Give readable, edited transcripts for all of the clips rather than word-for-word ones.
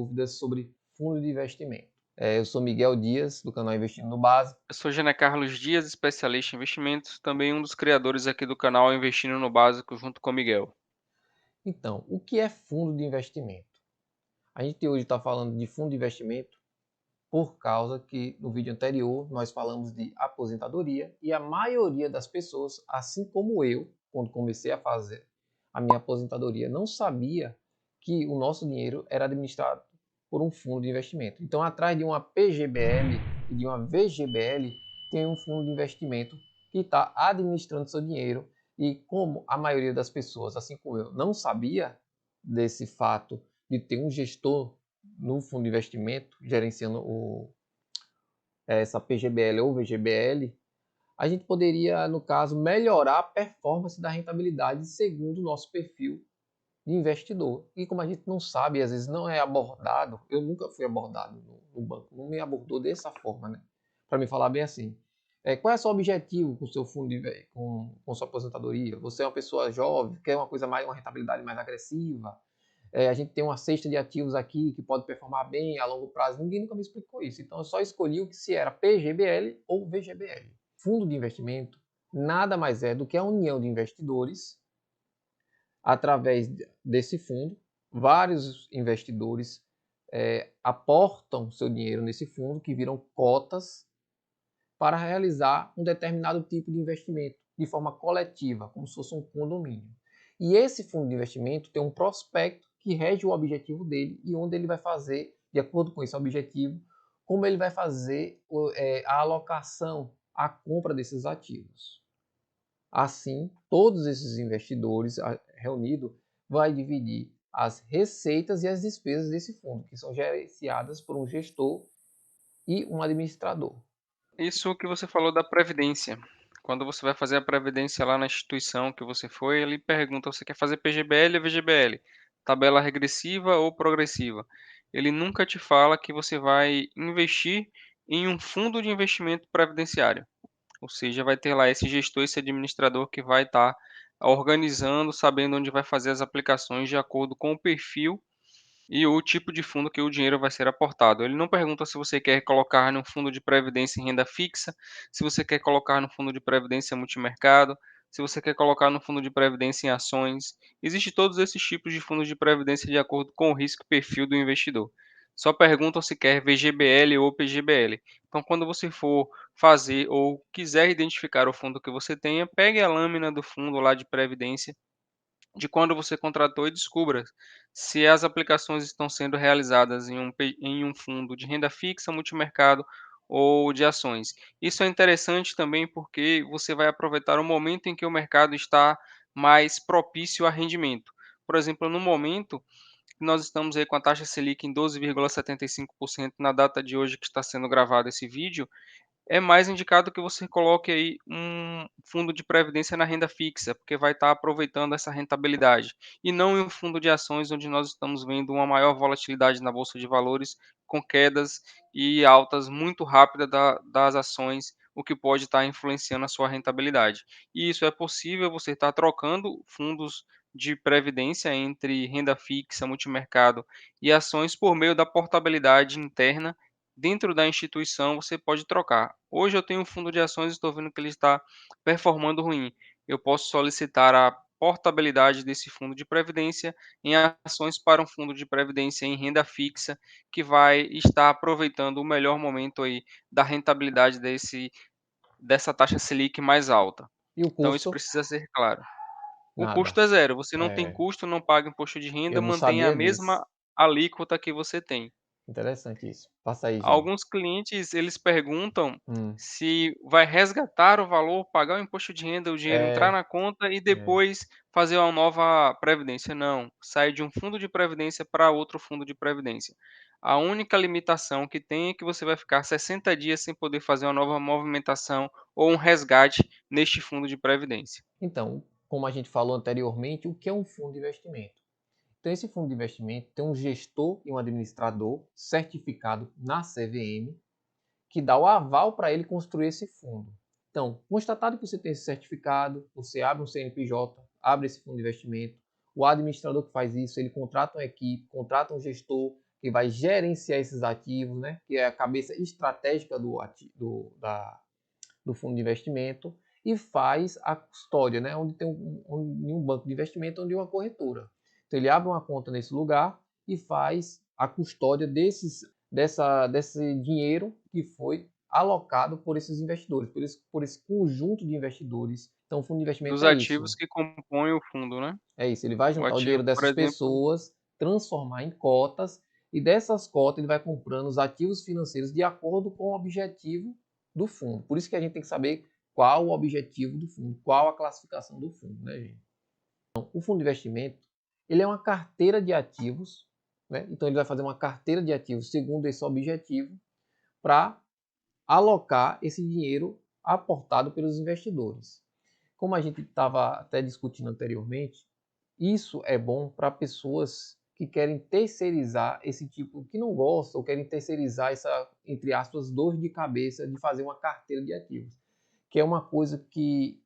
Dúvidas sobre fundo de investimento. Eu sou Miguel Dias, do canal Investindo no Básico. Eu sou Jana Carlos Dias, especialista em investimentos, também um dos criadores aqui do canal Investindo no Básico, junto com o Miguel. Então, o que é fundo de investimento? A gente hoje está falando de fundo de investimento por causa que no vídeo anterior nós falamos de aposentadoria e a maioria das pessoas, assim como eu, quando comecei a fazer a minha aposentadoria, não sabia que o nosso dinheiro era administrado por um fundo de investimento. Então, atrás de uma PGBL e de uma VGBL, tem um fundo de investimento que está administrando seu dinheiro. E como a maioria das pessoas, assim como eu, não sabia desse fato de ter um gestor no fundo de investimento gerenciando essa PGBL ou VGBL, a gente poderia, no caso, melhorar a performance da rentabilidade segundo o nosso perfil de investidor. E como a gente não sabe, às vezes não é abordado, eu nunca fui abordado no banco, não me abordou dessa forma, né? Para me falar bem assim. Qual é o seu objetivo com o seu fundo com sua aposentadoria? Você é uma pessoa jovem, quer uma coisa mais, uma rentabilidade mais agressiva? A gente tem uma cesta de ativos aqui que pode performar bem a longo prazo. Ninguém nunca me explicou isso. Então eu só escolhi o que se era PGBL ou VGBL. Fundo de investimento nada mais é do que a união de investidores. Através desse fundo, vários investidores aportam seu dinheiro nesse fundo, que viram cotas, para realizar um determinado tipo de investimento de forma coletiva, como se fosse um condomínio. E esse fundo de investimento tem um prospecto que rege o objetivo dele e onde ele vai fazer, de acordo com esse objetivo, como ele vai fazer a alocação, a compra desses ativos. Assim, todos esses investidores reunidos vai dividir as receitas e as despesas desse fundo, que são gerenciadas por um gestor e um administrador. Isso que você falou da previdência. Quando você vai fazer a previdência lá na instituição que você foi, ele pergunta: você quer fazer PGBL ou VGBL? Tabela regressiva ou progressiva? Ele nunca te fala que você vai investir em um fundo de investimento previdenciário. Ou seja, vai ter lá esse gestor, esse administrador que vai estar organizando, sabendo onde vai fazer as aplicações de acordo com o perfil e o tipo de fundo que o dinheiro vai ser aportado. Ele não pergunta se você quer colocar no fundo de previdência em renda fixa, se você quer colocar no fundo de previdência multimercado, se você quer colocar no fundo de previdência em ações. Existem todos esses tipos de fundos de previdência de acordo com o risco e perfil do investidor. Só perguntam se quer VGBL ou PGBL. Então, quando você for fazer ou quiser identificar o fundo que você tenha, pegue a lâmina do fundo lá de previdência de quando você contratou e descubra se as aplicações estão sendo realizadas em um fundo de renda fixa, multimercado ou de ações. Isso é interessante também porque você vai aproveitar o momento em que o mercado está mais propício a rendimento. Por exemplo, no momento que nós estamos aí com a taxa Selic em 12,75% na data de hoje que está sendo gravado esse vídeo, é mais indicado que você coloque aí um fundo de previdência na renda fixa, porque vai estar aproveitando essa rentabilidade, e não em um fundo de ações onde nós estamos vendo uma maior volatilidade na bolsa de valores, com quedas e altas muito rápidas das ações, o que pode estar influenciando a sua rentabilidade. E isso é possível você estar trocando fundos de previdência entre renda fixa, multimercado e ações por meio da portabilidade interna dentro da instituição. Você pode trocar. Hoje eu tenho um fundo de ações e estou vendo que ele está performando ruim. Eu posso solicitar a portabilidade desse fundo de previdência em ações para um fundo de previdência em renda fixa, que vai estar aproveitando o melhor momento aí da rentabilidade dessa taxa Selic mais alta. E o Então isso custo? precisa ser claro. O Nada. custo é zero, você não tem É, custo, não paga imposto de renda, eu não mantém a sabia disso. mesma alíquota que você tem. Interessante isso. Passa aí, Jana. Alguns clientes, eles perguntam Hum, se vai resgatar o valor, pagar o imposto de renda, o dinheiro entrar é, na conta e é. depois fazer uma nova previdência. Não, sai de um fundo de previdência para outro fundo de previdência. A única limitação que tem é que você vai ficar 60 dias sem poder fazer uma nova movimentação ou um resgate neste fundo de previdência. Então, como a gente falou anteriormente, o que é um fundo de investimento? Então, esse fundo de investimento tem um gestor e um administrador certificado na CVM que dá o aval para ele construir esse fundo. Então, constatado que você tem esse certificado, você abre um CNPJ, abre esse fundo de investimento, o administrador que faz isso, ele contrata uma equipe, contrata um gestor, que vai gerenciar esses ativos, né? Que é a cabeça estratégica do fundo de investimento, e faz a custódia, né? Onde tem um banco de investimento, onde uma corretora. Então ele abre uma conta nesse lugar e faz a custódia desse dinheiro que foi alocado por esses investidores, por esse conjunto de investidores. Então o fundo de investimento Dos é ativos isso. que compõem o fundo, né? É isso. Ele vai O juntar o ativo, dinheiro por dessas exemplo, pessoas, transformar em cotas, e dessas cotas ele vai comprando os ativos financeiros de acordo com o objetivo do fundo. Por isso que a gente tem que saber qual o objetivo do fundo, qual a classificação do fundo, né, gente? Então, o fundo de investimento, ele é uma carteira de ativos, né? Então ele vai fazer uma carteira de ativos segundo esse objetivo para alocar esse dinheiro aportado pelos investidores. Como a gente estava até discutindo anteriormente, isso é bom para pessoas que querem terceirizar esse tipo, que não gostam, ou querem terceirizar essa, entre aspas, dor de cabeça de fazer uma carteira de ativos, que é uma coisa que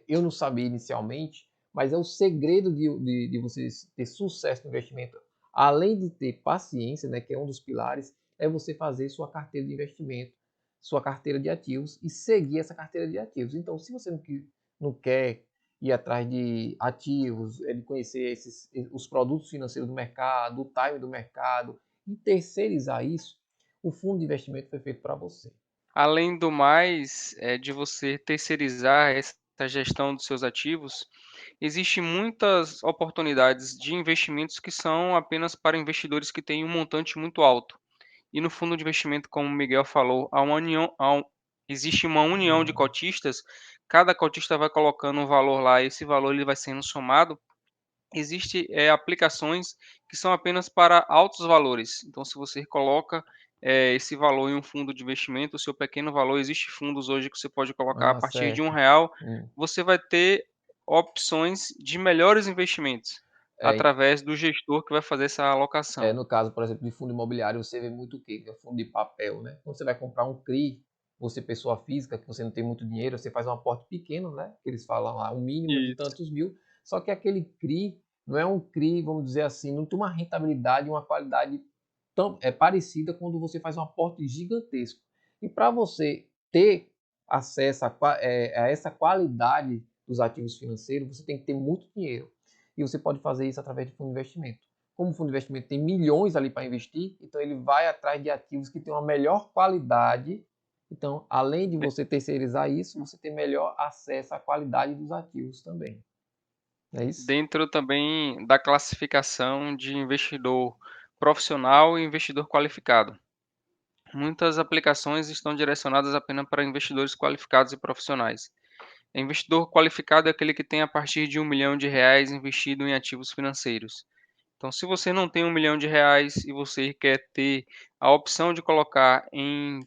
eu não sabia inicialmente, mas é o segredo de você ter sucesso no investimento, além de ter paciência, né, que é um dos pilares, é você fazer sua carteira de investimento, sua carteira de ativos e seguir essa carteira de ativos. Então, se você não quer ir atrás de ativos, de conhecer os produtos financeiros do mercado, o time do mercado, e terceirizar isso, o fundo de investimento foi feito para você. além do mais, de você terceirizar essa gestão dos seus ativos, existem muitas oportunidades de investimentos que são apenas para investidores que têm um montante muito alto. E no fundo de investimento, como o Miguel falou, existe uma união de cotistas, cada cotista vai colocando um valor lá, esse valor ele vai sendo somado. Existem aplicações que são apenas para altos valores. Então, se você coloca esse valor em um fundo de investimento, o seu pequeno valor, existe fundos hoje que você pode colocar a Ah, partir de certo. R$ 1, Hum. você vai ter opções de melhores investimentos É, através do gestor que vai fazer essa alocação. no caso, por exemplo, de fundo imobiliário, você vê muito o quê? Que é fundo de papel, né? Quando você vai comprar um CRI, você pessoa física, que você não tem muito dinheiro, você faz um aporte pequeno, né? Eles falam lá, um mínimo de Isso. tantos mil. Só que aquele CRI não é um CRI, vamos dizer assim, não tem uma rentabilidade, uma qualidade tão parecida quando você faz um aporte gigantesco. E para você ter acesso a essa qualidade dos ativos financeiros, você tem que ter muito dinheiro. E você pode fazer isso através de fundo de investimento. Como o fundo de investimento tem milhões ali para investir, então ele vai atrás de ativos que têm uma melhor qualidade. Então, além de você terceirizar isso, você tem melhor acesso à qualidade dos ativos também. Não é isso? Dentro também da classificação de investidor profissional e investidor qualificado. Muitas aplicações estão direcionadas apenas para investidores qualificados e profissionais. Investidor qualificado é aquele que tem a partir de R$ 1 milhão investido em ativos financeiros. Então, se você não tem R$ 1 milhão e você quer ter a opção de colocar em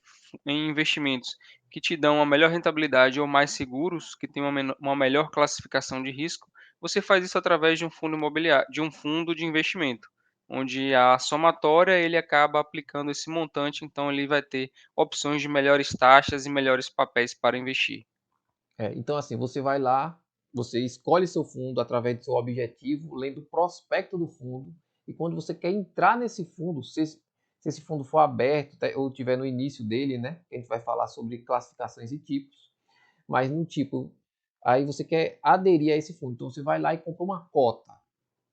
investimentos que te dão uma melhor rentabilidade ou mais seguros, que tem uma melhor classificação de risco, você faz isso através de um fundo imobiliário, de um fundo de investimento, onde a somatória ele acaba aplicando esse montante, então ele vai ter opções de melhores taxas e melhores papéis para investir. Então, assim, você vai lá, você escolhe seu fundo através do seu objetivo, lendo o prospecto do fundo, e quando você quer entrar nesse fundo, se esse fundo for aberto ou estiver no início dele, né? A gente vai falar sobre classificações e tipos, mas no tipo, aí você quer aderir a esse fundo, então você vai lá e compra uma cota.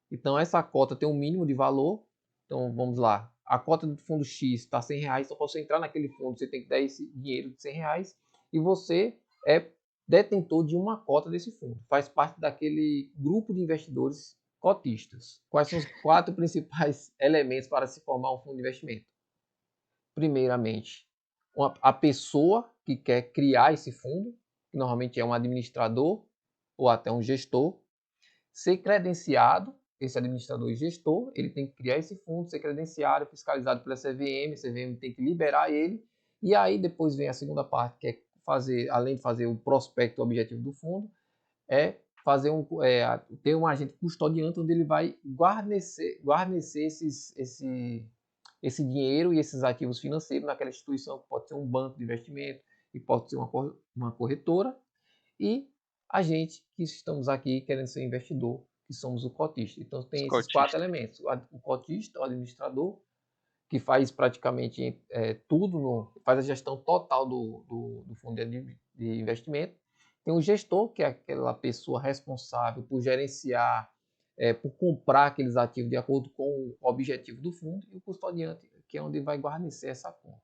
Então essa cota tem um mínimo de valor, então vamos lá, a cota do fundo X está R$ 100, então para você entrar naquele fundo você tem que dar esse dinheiro de R$ 100 e você é detentor de uma cota desse fundo, faz parte daquele grupo de investidores cotistas. Quais são os 4 principais elementos para se formar um fundo de investimento? Primeiramente, a pessoa que quer criar esse fundo, que normalmente é um administrador ou até um gestor, ser credenciado, esse administrador e gestor, ele tem que criar esse fundo, ser credenciado, fiscalizado pela CVM, a CVM tem que liberar ele, e aí depois vem a segunda parte, que é fazer, além de fazer o prospecto objetivo do fundo, é fazer ter um agente custodiante onde ele vai guarnecer esse dinheiro e esses ativos financeiros naquela instituição, que pode ser um banco de investimento, e pode ser uma corretora, e a gente que estamos aqui querendo ser investidor, que somos o cotista. Então tem esses 4 Cotista. elementos: o cotista, o administrador, que faz praticamente tudo, faz a gestão total do fundo de investimento. Tem o gestor, que é aquela pessoa responsável por gerenciar, por comprar aqueles ativos de acordo com o objetivo do fundo, e o custodiante, que é onde vai guarnecer essa conta.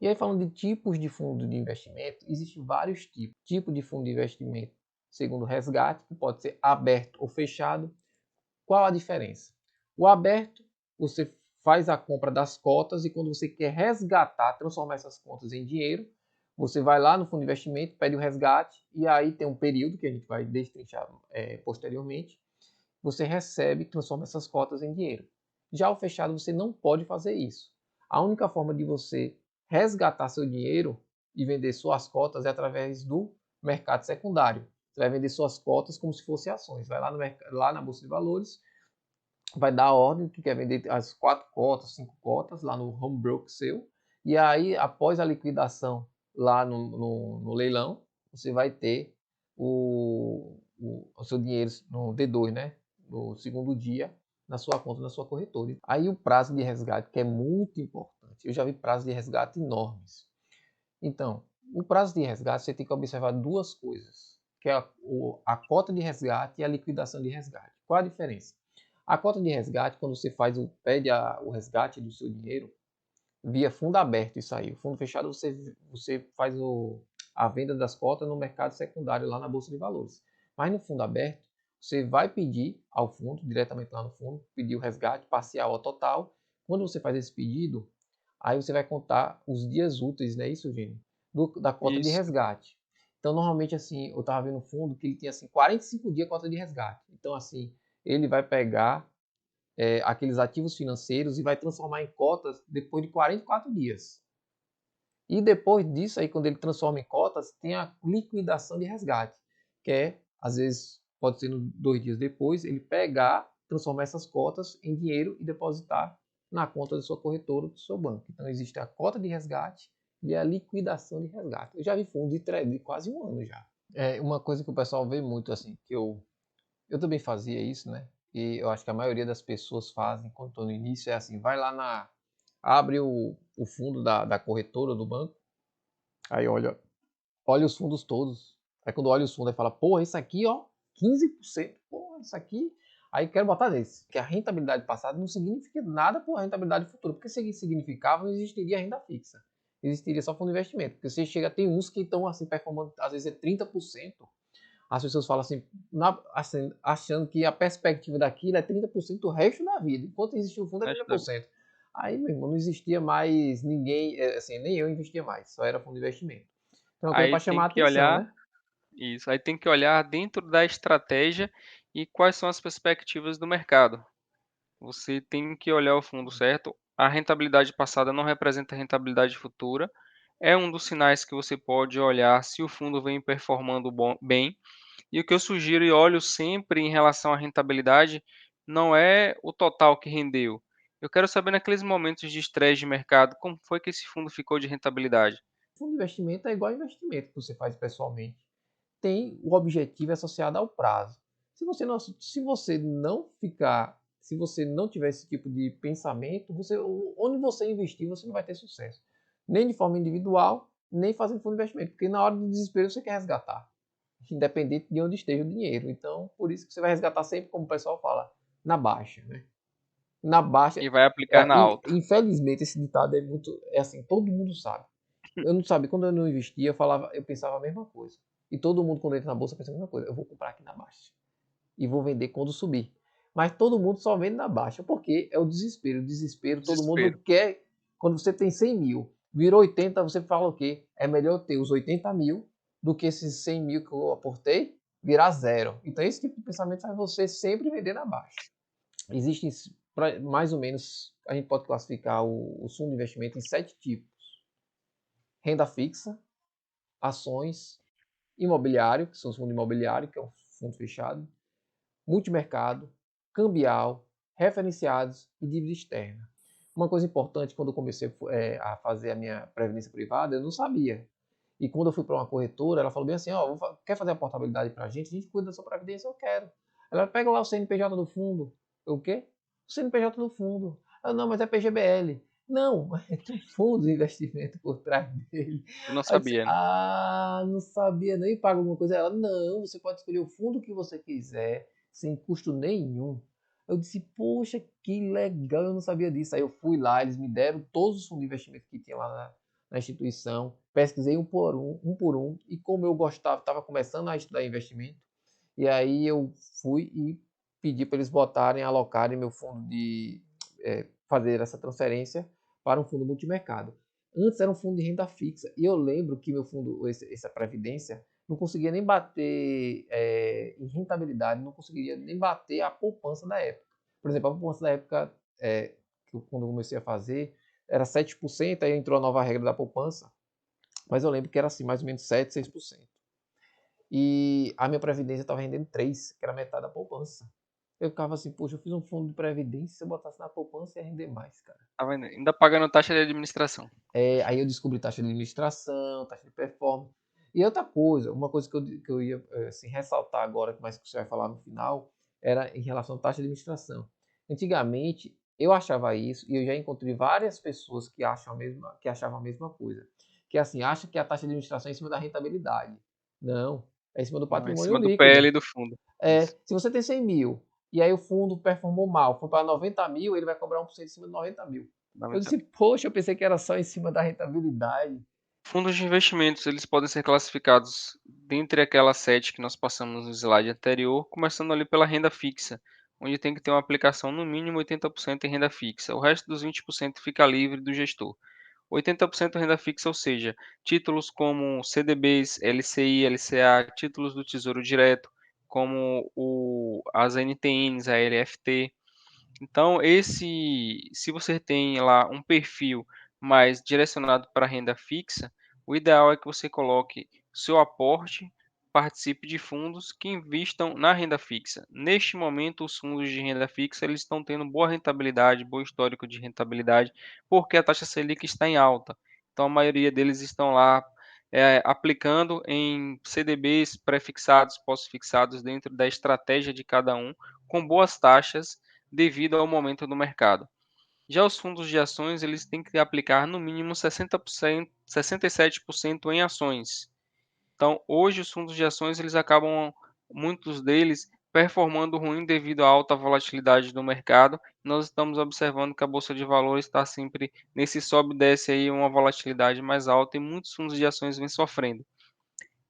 E aí, falando de tipos de fundo de investimento, existem vários tipos. Tipo de fundo de investimento segundo resgate, que pode ser aberto ou fechado. Qual a diferença? O aberto, você faz a compra das cotas e quando você quer resgatar, transformar essas contas em dinheiro, você vai lá no fundo de investimento, pede o resgate e aí tem um período que a gente vai destrinchar posteriormente. Você recebe, transforma essas cotas em dinheiro. Já o fechado, você não pode fazer isso. A única forma de você resgatar seu dinheiro e vender suas cotas é através do mercado secundário. Você vai vender suas cotas como se fossem ações. Vai lá na Bolsa de Valores, vai dar a ordem que quer vender as 4 cotas, 5 cotas lá no home broker seu. E aí, após a liquidação lá no leilão, você vai ter o seu dinheiro no D2, né? No segundo dia, na sua conta, na sua corretora. Aí o prazo de resgate, que é muito importante. Eu já vi prazos de resgate enormes. Então, o prazo de resgate, você tem que observar duas coisas, que é a cota de resgate e a liquidação de resgate. Qual a diferença? A cota de resgate, quando você pede o resgate do seu dinheiro, via fundo aberto, isso aí. O fundo fechado, você faz a venda das cotas no mercado secundário, lá na Bolsa de Valores. Mas no fundo aberto, você vai pedir ao fundo, diretamente lá no fundo, pedir o resgate parcial ou total. Quando você faz esse pedido, aí você vai contar os dias úteis, não é isso, Eugênio? Da cota de Isso. resgate. Então, normalmente, assim, eu estava vendo no fundo que ele tinha, assim, 45 dias cota de resgate. Então, assim, ele vai pegar aqueles ativos financeiros e vai transformar em cotas depois de 44 dias. E depois disso, aí, quando ele transforma em cotas, tem a liquidação de resgate, que é, às vezes, pode ser 2 dias depois, ele pegar, transformar essas cotas em dinheiro e depositar na conta da sua corretora ou do seu banco. Então, existe a cota de resgate e a liquidação de resgate. Eu já vi fundo de quase um ano já. É uma coisa que o pessoal vê muito, assim, que eu também fazia isso, né? E eu acho que a maioria das pessoas fazem quando estão no início, é assim, vai lá abre o fundo da corretora do banco, aí olha os fundos todos. Aí quando olha os fundos, aí fala, porra, isso aqui, ó, 15%, porra, isso aqui. Aí quero botar nesse. Que a rentabilidade passada não significa nada por rentabilidade futura. Porque se significava, não existiria renda fixa. Existiria só fundo de investimento. Porque você chega, tem uns que estão assim, performando, às vezes é 30%. As pessoas falam assim, achando que a perspectiva daquilo é 30% o resto da vida. Enquanto existe o fundo é 30%. Aí, meu irmão, não existia mais ninguém, assim, nem eu investia mais, só era fundo de investimento. Então, é uma coisa Aí para tem chamar a que atenção, olhar né? isso, aí tem que olhar dentro da estratégia e quais são as perspectivas do mercado. Você tem que olhar o fundo certo. A rentabilidade passada não representa a rentabilidade futura. É um dos sinais que você pode olhar se o fundo vem performando bem. E o que eu sugiro e olho sempre em relação à rentabilidade não é o total que rendeu. Eu quero saber naqueles momentos de estresse de mercado, como foi que esse fundo ficou de rentabilidade. Fundo de investimento é igual investimento que você faz pessoalmente. Tem o objetivo associado ao prazo. Se você não tiver esse tipo de pensamento, onde você investir, você não vai ter sucesso. Nem de forma individual, nem fazendo fundo de investimento, porque na hora do desespero você quer resgatar, independente de onde esteja o dinheiro. Então, por isso que você vai resgatar sempre, como o pessoal fala, na baixa, né? Na baixa, E vai aplicar na alta. infelizmente esse ditado é assim, todo mundo sabe. Eu não sabia, quando eu não investia, eu pensava a mesma coisa. E todo mundo, quando entra na bolsa, pensa a mesma coisa. Eu vou comprar aqui na baixa. E vou vender quando subir. Mas todo mundo só vende na baixa, porque é o desespero. O desespero, todo mundo Desespero. quer. Quando você tem 100 mil, virou 80, você fala o quê? É melhor ter os 80 mil do que esses 100 mil que eu aportei virar zero. Então esse tipo de pensamento faz você sempre vender na baixa. Existem, mais ou menos, a gente pode classificar o fundo de investimento em 7 tipos. Renda fixa, ações, imobiliário, que são os fundos imobiliários, que é um fundo fechado, multimercado, cambial, referenciados e dívida externa. Uma coisa importante, quando eu comecei a fazer a minha previdência privada, eu não sabia. E quando eu fui para uma corretora, ela falou bem assim, ó, quer fazer a portabilidade para a gente cuida da sua previdência, eu quero. Ela pega lá o CNPJ do fundo. Eu, o quê? O CNPJ do fundo. Eu, não, mas é PGBL. Não, mas tem um fundo de investimento por trás dele. Eu não Aí eu disse, sabia, né? ah, não sabia, nem paga alguma coisa. Ela, não, você pode escolher o fundo que você quiser, sem custo nenhum. Eu disse, poxa, que legal, eu não sabia disso. Aí eu fui lá, eles me deram todos os fundos de investimento que tinha lá na instituição, pesquisei um por um, e como eu gostava, estava começando a estudar investimento, e aí eu fui e pedi para eles botarem, alocarem meu fundo de fazer essa transferência para um fundo multimercado. Antes era um fundo de renda fixa. E eu lembro que meu fundo, essa previdência, não conseguia nem bater em rentabilidade, não conseguiria nem bater a poupança da época. Por exemplo, a poupança da época, que quando eu comecei a fazer, era 7%, aí entrou a nova regra da poupança, mas eu lembro que era assim, mais ou menos 7, 6%. E a minha previdência estava rendendo 3%, que era metade da poupança. Eu ficava assim, poxa, eu fiz um fundo de previdência, se eu botasse na poupança ia render mais, cara. Tá vendo? Ainda pagando taxa de administração. Aí eu descobri taxa de administração, taxa de performance. E outra coisa, uma coisa que eu ia assim, ressaltar agora, mas que você vai falar no final, era em relação à taxa de administração. Antigamente, eu achava isso, e eu já encontrei várias pessoas que achavam a mesma coisa. Que assim, acha que a taxa de administração é em cima da rentabilidade. Não, é em cima do Não, em patrimônio cima do líquido. PL do fundo. Isso. Se você tem 100 mil e aí o fundo performou mal, foi para 90 mil, ele vai cobrar 1% em cima de 90 mil. Eu disse, poxa, eu pensei que era só em cima da rentabilidade. Fundos de investimentos, eles podem ser classificados dentre aquelas 7 que nós passamos no slide anterior, começando ali pela renda fixa, onde tem que ter uma aplicação no mínimo 80% em renda fixa. O resto dos 20% fica livre do gestor. 80% renda fixa, ou seja, títulos como CDBs, LCI, LCA, títulos do Tesouro Direto, como as NTNs, a LFT. Então, se você tem lá um perfil mais direcionado para renda fixa, o ideal é que você coloque seu aporte, participe de fundos que investam na renda fixa. Neste momento, os fundos de renda fixa eles estão tendo boa rentabilidade, bom histórico de rentabilidade, porque a taxa Selic está em alta. Então, a maioria deles estão lá aplicando em CDBs pré-fixados, pós-fixados dentro da estratégia de cada um, com boas taxas devido ao momento do mercado. Já os fundos de ações, eles têm que aplicar no mínimo 60%, 67% em ações. Então, hoje os fundos de ações, eles acabam, muitos deles, performando ruim devido à alta volatilidade do mercado. Nós estamos observando que a bolsa de valores está sempre nesse sobe e desce aí, uma volatilidade mais alta e muitos fundos de ações vêm sofrendo.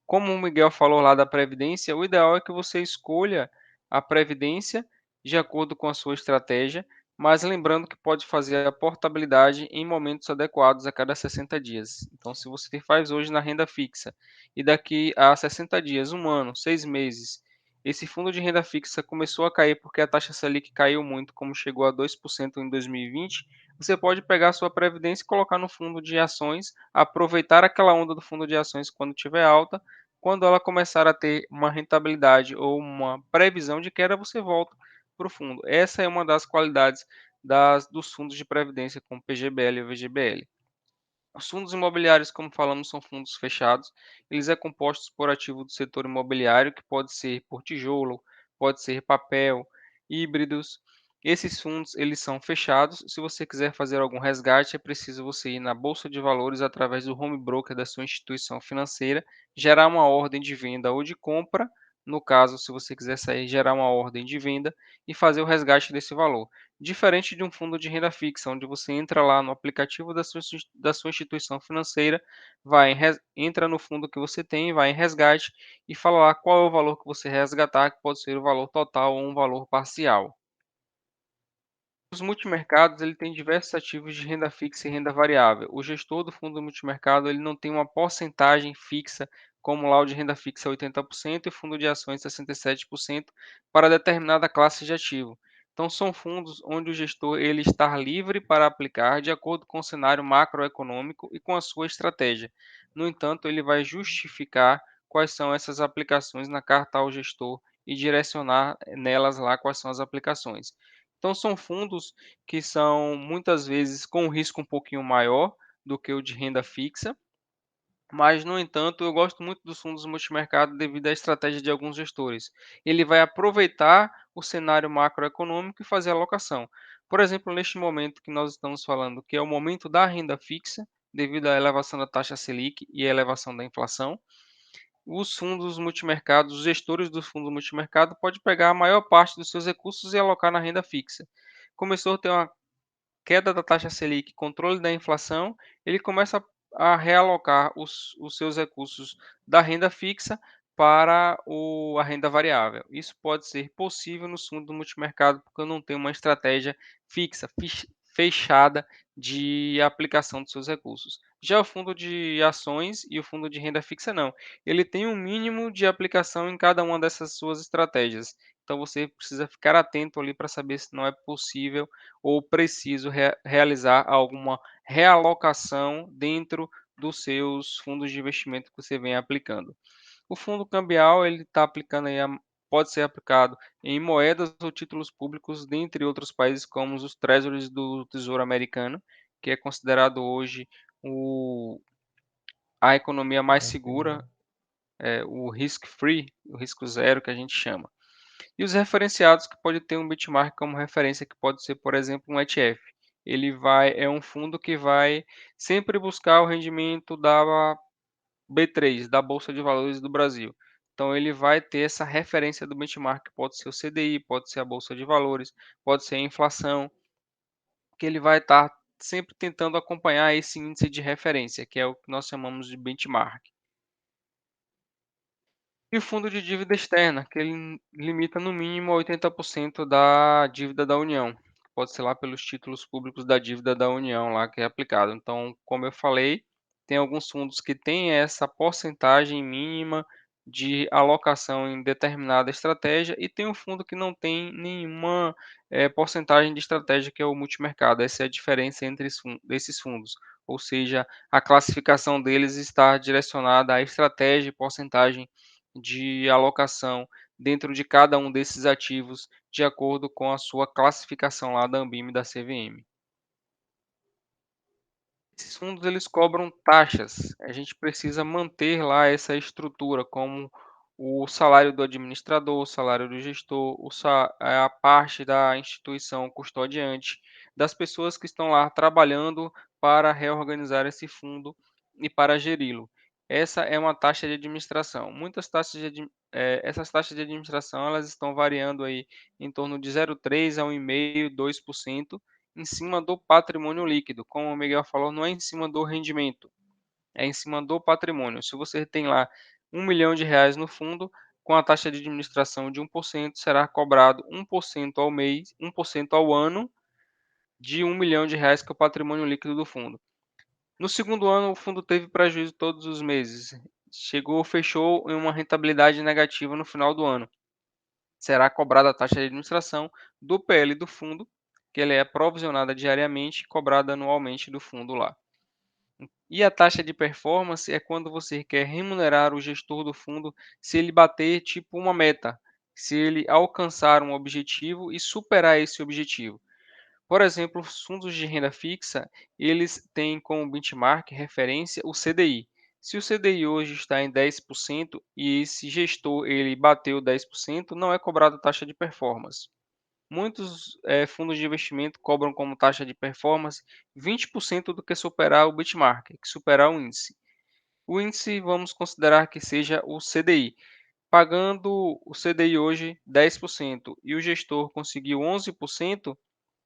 Como o Miguel falou lá da previdência, o ideal é que você escolha a previdência de acordo com a sua estratégia, mas lembrando que pode fazer a portabilidade em momentos adequados a cada 60 dias. Então, se você faz hoje na renda fixa e daqui a 60 dias, um ano, 6 meses, esse fundo de renda fixa começou a cair porque a taxa Selic caiu muito, como chegou a 2% em 2020, você pode pegar a sua previdência e colocar no fundo de ações, aproveitar aquela onda do fundo de ações quando tiver alta. Quando ela começar a ter uma rentabilidade ou uma previsão de queda, você volta para o fundo. Essa é uma das qualidades dos fundos de previdência, como PGBL e VGBL. Os fundos imobiliários, como falamos, são fundos fechados. Eles são compostos por ativo do setor imobiliário, que pode ser por tijolo, pode ser papel, híbridos. Esses fundos, eles são fechados. Se você quiser fazer algum resgate, é preciso você ir na bolsa de valores através do home broker da sua instituição financeira, gerar uma ordem de venda ou de compra. No caso, se você quiser sair, gerar uma ordem de venda e fazer o resgate desse valor. Diferente de um fundo de renda fixa, onde você entra lá no aplicativo da sua instituição financeira, entra no fundo que você tem, vai em resgate e fala lá qual é o valor que você resgatar, que pode ser o valor total ou um valor parcial. Os multimercados, ele tem diversos ativos de renda fixa e renda variável. O gestor do fundo multimercado, ele não tem uma porcentagem fixa, como lá o de renda fixa 80% e o fundo de ações 67% para determinada classe de ativo. Então são fundos onde o gestor ele está livre para aplicar de acordo com o cenário macroeconômico e com a sua estratégia. No entanto, ele vai justificar quais são essas aplicações na carta ao gestor e direcionar nelas lá quais são as aplicações. Então são fundos que são muitas vezes com um risco um pouquinho maior do que o de renda fixa, mas no entanto eu gosto muito dos fundos multimercado devido à estratégia de alguns gestores. Ele vai aproveitar o cenário macroeconômico e fazer a alocação. Por exemplo, neste momento que nós estamos falando, que é o momento da renda fixa, devido à elevação da taxa Selic e à elevação da inflação, os fundos multimercados, os gestores dos fundos multimercado pode pegar a maior parte dos seus recursos e alocar na renda fixa. Começou a ter uma queda da taxa Selic, controle da inflação, ele começa a realocar os seus recursos da renda fixa para a renda variável. Isso pode ser possível no fundo do multimercado, porque eu não tenho uma estratégia fixa, fechada de aplicação dos seus recursos. Já o fundo de ações e o fundo de renda fixa não. Ele tem um mínimo de aplicação em cada uma dessas suas estratégias. Então você precisa ficar atento ali para saber se não é possível ou preciso realizar alguma realocação dentro dos seus fundos de investimento que você vem aplicando. O fundo cambial ele está aplicando aí pode ser aplicado em moedas ou títulos públicos, dentre outros países como os treasuries do Tesouro Americano, que é considerado hoje o, a economia mais Mais segura, seguro. o risk free, o risco zero que a gente chama. E os referenciados que pode ter um benchmark como referência, que pode ser, por exemplo, um ETF. É um fundo que vai sempre buscar o rendimento da B3, da Bolsa de Valores do Brasil. Então ele vai ter essa referência do benchmark, pode ser o CDI, pode ser a Bolsa de Valores, pode ser a inflação, que ele vai estar sempre tentando acompanhar esse índice de referência, que é o que nós chamamos de benchmark. E o fundo de dívida externa, que ele limita no mínimo a 80% da dívida da União. Pode ser lá pelos títulos públicos da dívida da União lá que é aplicado. Então, como eu falei, tem alguns fundos que têm essa porcentagem mínima de alocação em determinada estratégia e tem um fundo que não tem nenhuma porcentagem de estratégia, que é o multimercado. Essa é a diferença entre esses fundos. Ou seja, a classificação deles está direcionada à estratégia e porcentagem de alocação dentro de cada um desses ativos, de acordo com a sua classificação lá da Anbim e da CVM. Esses fundos eles cobram taxas, a gente precisa manter lá essa estrutura, como o salário do administrador, o salário do gestor, a parte da instituição custodiante, das pessoas que estão lá trabalhando para reorganizar esse fundo e para geri-lo. Essa é uma taxa de administração. Essas taxas de administração elas estão variando aí em torno de 0,3 a 1,5, 2% em cima do patrimônio líquido. Como o Miguel falou, não é em cima do rendimento, é em cima do patrimônio. Se você tem lá R$ 1 milhão no fundo, com a taxa de administração de 1%, será cobrado 1% ao mês, 1% ao ano de R$ 1 milhão, que é o patrimônio líquido do fundo. No segundo ano, o fundo teve prejuízo todos os meses. Fechou em uma rentabilidade negativa no final do ano. Será cobrada a taxa de administração do PL do fundo, que ela é provisionada diariamente e cobrada anualmente do fundo lá. E a taxa de performance é quando você quer remunerar o gestor do fundo se ele bater tipo uma meta, se ele alcançar um objetivo e superar esse objetivo. Por exemplo, os fundos de renda fixa, eles têm como benchmark referência o CDI. Se o CDI hoje está em 10% e esse gestor ele bateu 10%, não é cobrado taxa de performance. Muitos fundos de investimento cobram como taxa de performance 20% do que superar o benchmark, que superar o índice. O índice vamos considerar que seja o CDI. Pagando o CDI hoje 10% e o gestor conseguiu 11%,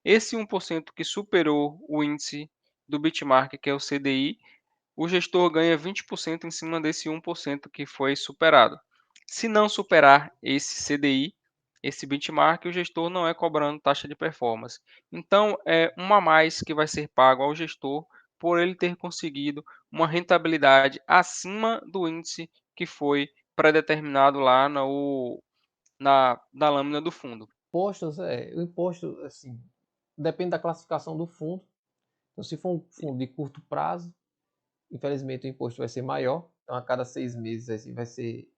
esse 1% que superou o índice do benchmark, que é o CDI, o gestor ganha 20% em cima desse 1% que foi superado. Se não superar esse CDI, esse benchmark, o gestor não é cobrando taxa de performance. Então, é uma a mais que vai ser pago ao gestor por ele ter conseguido uma rentabilidade acima do índice que foi predeterminado lá na lâmina do fundo. O imposto, assim, depende da classificação do fundo. Então, se for um fundo de curto prazo, infelizmente o imposto vai ser maior. Então, a cada 6 meses assim, vai ser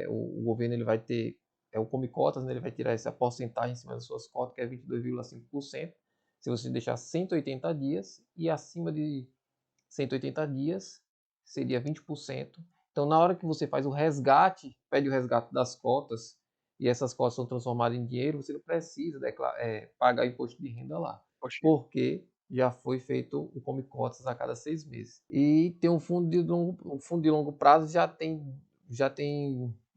o governo ele vai ter o come cotas, né, ele vai tirar essa porcentagem em cima das suas cotas, que é 22,5%. Se você deixar 180 dias e acima de 180 dias seria 20%. Então, na hora que você faz o resgate, pede o resgate das cotas, e essas cotas são transformadas em dinheiro, você não precisa pagar imposto de renda lá, Poxa, porque já foi feito o Come Cotas a cada 6 meses. E tem um fundo de longo prazo já tem,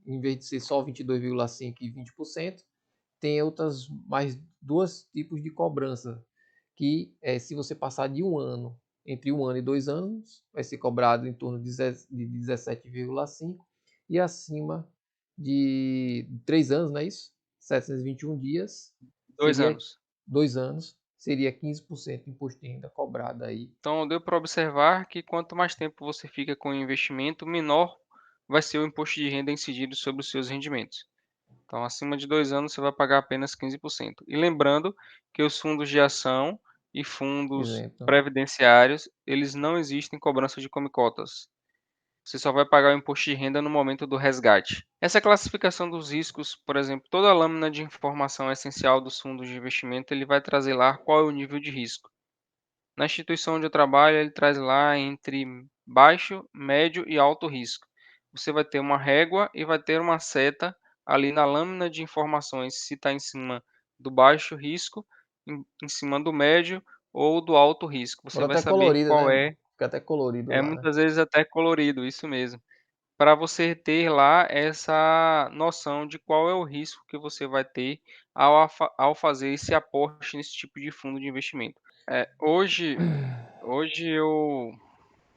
em vez de ser só 22,5% e 20%, tem outras mais duas tipos de cobrança, que se você passar de um ano, entre 1 ano e 2 anos, vai ser cobrado em torno de 17,5%, e acima de 3 anos, não é isso? 721 dias, 2 seria anos. 2 anos, seria 15% de imposto de renda cobrado aí. Então deu para observar que quanto mais tempo você fica com o investimento, menor vai ser o imposto de renda incidido sobre os seus rendimentos. Então, acima de 2 anos, você vai pagar apenas 15%. E lembrando que os fundos de ação e fundos Isento. previdenciários, eles não existem cobrança de come-cotas. Você só vai pagar o imposto de renda no momento do resgate. Essa classificação dos riscos, por exemplo, toda a lâmina de informação essencial dos fundos de investimento, ele vai trazer lá qual é o nível de risco. Na instituição onde eu trabalho, ele traz lá entre baixo, médio e alto risco. Você vai ter uma régua e vai ter uma seta ali na lâmina de informações, se está em cima do baixo risco, em cima do médio ou do alto risco. Você Bota vai até saber colorido, qual né? é, Fica até colorido é lá, né? muitas vezes até colorido, isso mesmo, para você ter lá essa noção de qual é o risco que você vai ter ao fazer esse aporte nesse tipo de fundo de investimento. Hoje eu,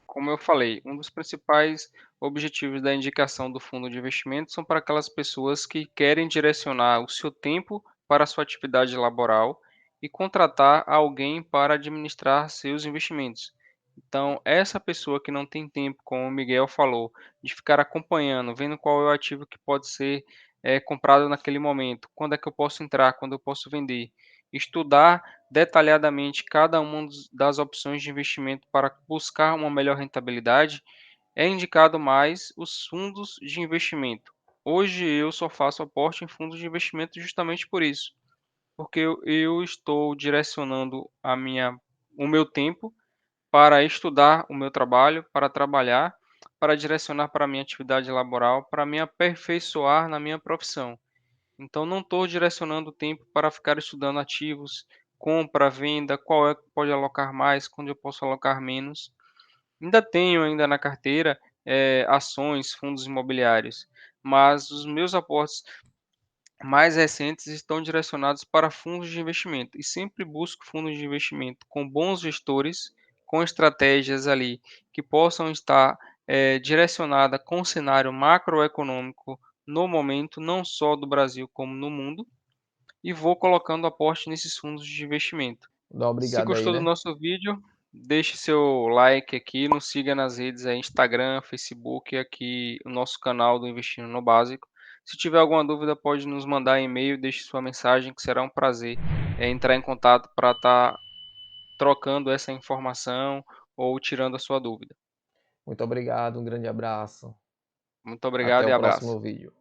como eu falei, um dos principais objetivos da indicação do fundo de investimento são para aquelas pessoas que querem direcionar o seu tempo para a sua atividade laboral e contratar alguém para administrar seus investimentos. Então, essa pessoa que não tem tempo, como o Miguel falou, de ficar acompanhando, vendo qual é o ativo que pode ser comprado naquele momento, quando é que eu posso entrar, quando eu posso vender, estudar detalhadamente cada uma das opções de investimento para buscar uma melhor rentabilidade, é indicado mais os fundos de investimento. Hoje eu só faço aporte em fundos de investimento justamente por isso, porque eu estou direcionando o meu tempo para estudar o meu trabalho, para trabalhar, para direcionar para a minha atividade laboral, para me aperfeiçoar na minha profissão. Então não estou direcionando o tempo para ficar estudando ativos, compra, venda, qual é que pode alocar mais, quando eu posso alocar menos. Ainda tenho ainda na carteira, ações, fundos imobiliários, mas os meus aportes mais recentes estão direcionados para fundos de investimento e sempre busco fundos de investimento com bons gestores, com estratégias ali que possam estar direcionada com o cenário macroeconômico no momento, não só do Brasil como no mundo, e vou colocando aporte nesses fundos de investimento. Dá uma Se obrigada aí, gostou do né? nosso vídeo, deixe seu like aqui, nos siga nas redes aí, Instagram, Facebook, aqui o nosso canal do Investindo no Básico. Se tiver alguma dúvida, pode nos mandar e-mail, deixe sua mensagem, que será um prazer entrar em contato para estar trocando essa informação ou tirando a sua dúvida. Muito obrigado, um grande abraço. Muito Até obrigado e o abraço. próximo vídeo.